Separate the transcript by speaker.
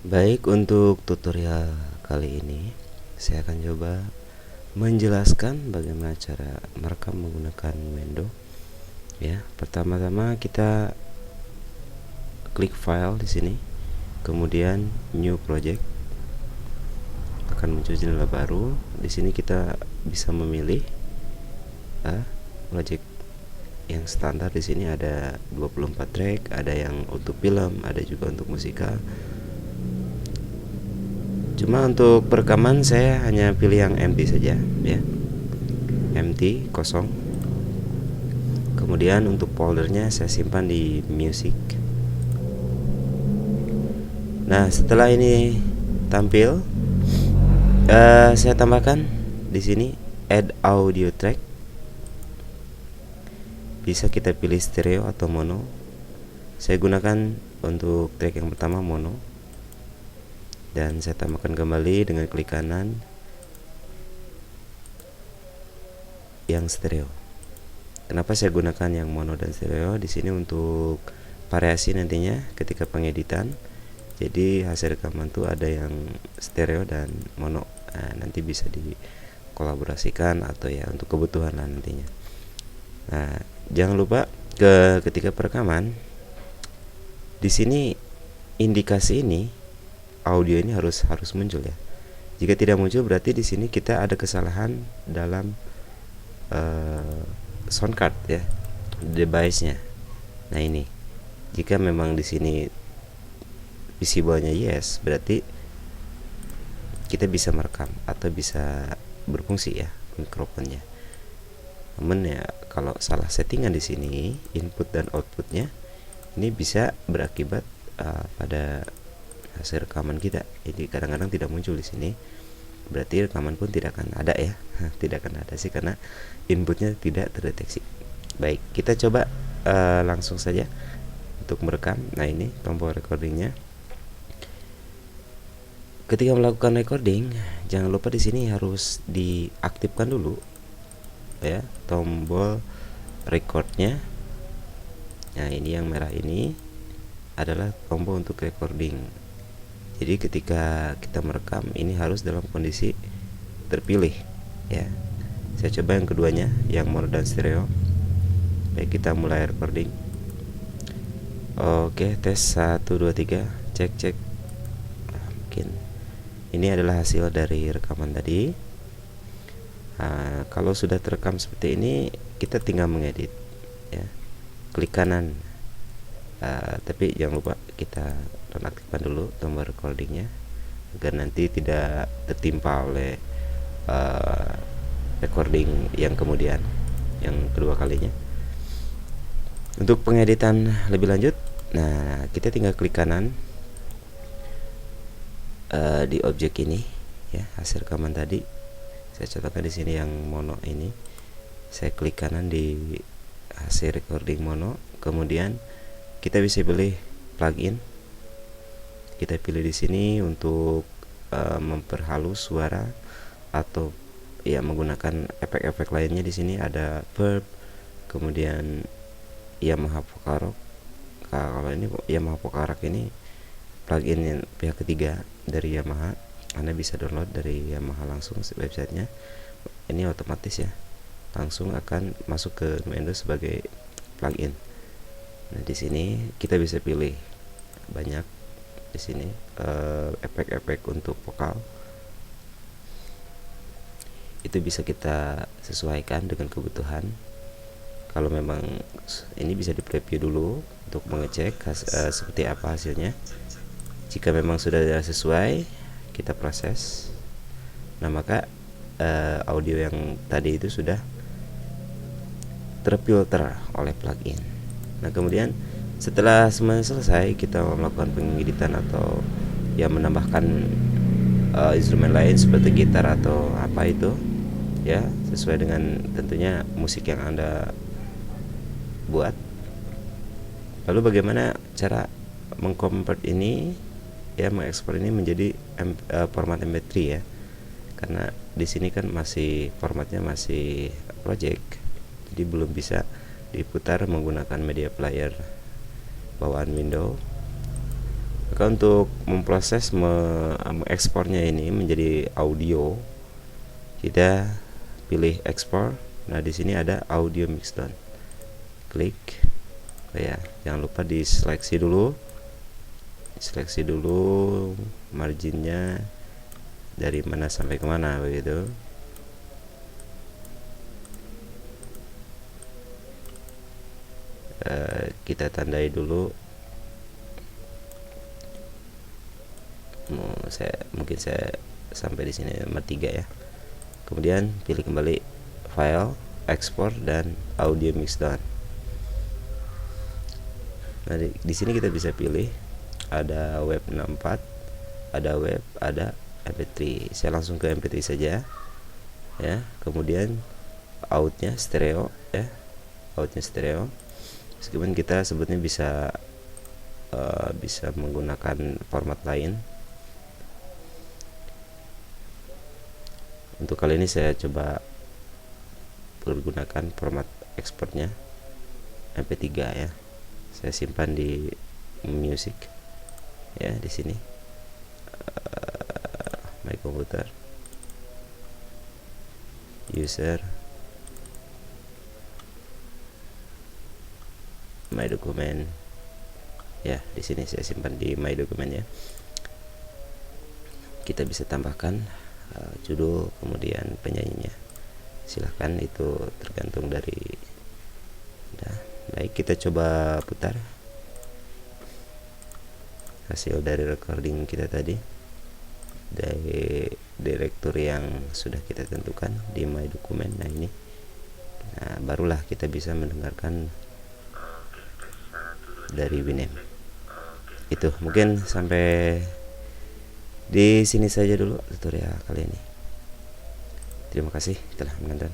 Speaker 1: Baik, untuk tutorial kali ini saya akan coba menjelaskan bagaimana cara merekam menggunakan Mendo. Ya, pertama-tama kita klik file di sini, kemudian new project, akan muncul jendela baru. Di sini kita bisa memilih project yang standar. Di sini ada 24 track, ada yang untuk film, ada juga untuk musikal. Cuma untuk perekaman saya hanya pilih yang empty saja ya, empty, kosong. Kemudian untuk foldernya saya simpan di music. Nah, setelah ini tampil, saya tambahkan di sini add audio track. Bisa kita pilih stereo atau mono. Saya gunakan untuk track yang pertama mono, dan saya tambahkan kembali dengan klik kanan yang stereo. Kenapa saya gunakan yang mono dan stereo? Di sini untuk variasi nantinya ketika pengeditan. Jadi hasil rekaman tuh ada yang stereo dan mono. Nah, nanti bisa dikolaborasikan atau ya untuk kebutuhan lah nantinya. Nah, jangan lupa ketika perekaman di sini indikasi ini audio ini harus muncul ya. Jika tidak muncul berarti di sini kita ada kesalahan dalam sound card ya, device-nya. Nah, ini jika memang di sini visible-nya yes, berarti kita bisa merekam atau bisa berfungsi ya mikrofonnya. Namun ya kalau salah settingan di sini input dan outputnya, ini bisa berakibat pada hasil rekaman kita. Jadi kadang-kadang tidak muncul di sini, berarti rekaman pun tidak akan ada ya. Tidak akan ada sih karena inputnya tidak terdeteksi. Baik, kita coba langsung saja untuk merekam. Nah, ini tombol recordingnya. Ketika melakukan recording, jangan lupa di sini harus diaktifkan dulu ya tombol recordnya. Nah, ini yang merah ini adalah tombol untuk recording. Jadi ketika kita merekam ini harus dalam kondisi terpilih ya. Saya coba yang keduanya, yang mono dan stereo. Baik, kita mulai recording. Oke, tes 1 2 3, cek. Mungkin ini adalah hasil dari rekaman tadi. Kalau sudah terekam seperti ini, kita tinggal mengedit ya. Klik kanan. Tapi jangan lupa kita nonaktifkan dulu tombol recordingnya agar nanti tidak tertimpa oleh recording yang kemudian, yang kedua kalinya. Untuk pengeditan lebih lanjut, nah kita tinggal klik kanan di objek ini ya, hasil rekaman tadi. Saya contohkan di sini yang mono ini. Saya klik kanan di hasil recording mono, kemudian kita bisa pilih plugin. Kita pilih di sini untuk memperhalus suara atau ya menggunakan efek-efek lainnya. Di sini ada Verb, kemudian Yamaha Vocal Rock. Kalau ini Yamaha Vocal Rock ini plugin pihak ketiga dari Yamaha. Anda bisa download dari Yamaha langsung websitenya. Ini otomatis ya, langsung akan masuk ke Mendo sebagai plugin. Nah, di sini kita bisa pilih banyak di sini efek-efek untuk vokal. Itu bisa kita sesuaikan dengan kebutuhan. Kalau memang ini bisa di preview dulu untuk mengecek seperti apa hasilnya. Jika memang sudah sesuai, kita proses. Nah, maka audio yang tadi itu sudah terfilter oleh plugin. Nah, kemudian setelah semuanya selesai, kita melakukan pengeditan atau ya menambahkan instrumen lain seperti gitar atau apa itu ya, sesuai dengan tentunya musik yang Anda buat. Lalu bagaimana cara mengkonvert ini ya, mengekspor ini menjadi format MP3 ya, karena di sini kan masih formatnya masih project, jadi belum bisa diputar menggunakan media player bawaan Windows. maka untuk memproses mengekspornya ini menjadi audio, kita pilih export. Nah, di sini ada audio mixdown, klik. Oh ya, jangan lupa diseleksi dulu, marginnya dari mana sampai kemana begitu. Kita tandai dulu. Mungkin saya sampai di sini nomor 3 ya. Kemudian pilih kembali file, export, dan audio mixdown. Nah, di sini kita bisa pilih ada web 64, ada web, ada MP3. Saya langsung ke MP3 saja ya. Kemudian outnya stereo ya, outnya stereo. Meskipun kita sebetulnya bisa menggunakan format lain. Untuk kali ini saya coba menggunakan format ekspornya MP3 ya. Saya simpan di music ya, di sini my computer, user, my document ya. Di sini saya simpan di my document ya. Kita bisa tambahkan judul, kemudian penyanyinya. Silahkan, itu tergantung dari. Nah, baik, kita coba putar hasil dari recording kita tadi dari direktur yang sudah kita tentukan di my document. Nah, ini, nah, barulah kita bisa mendengarkan dari Winamp. Itu mungkin sampai di sini saja dulu tutorial kali ini. Terima kasih telah menonton.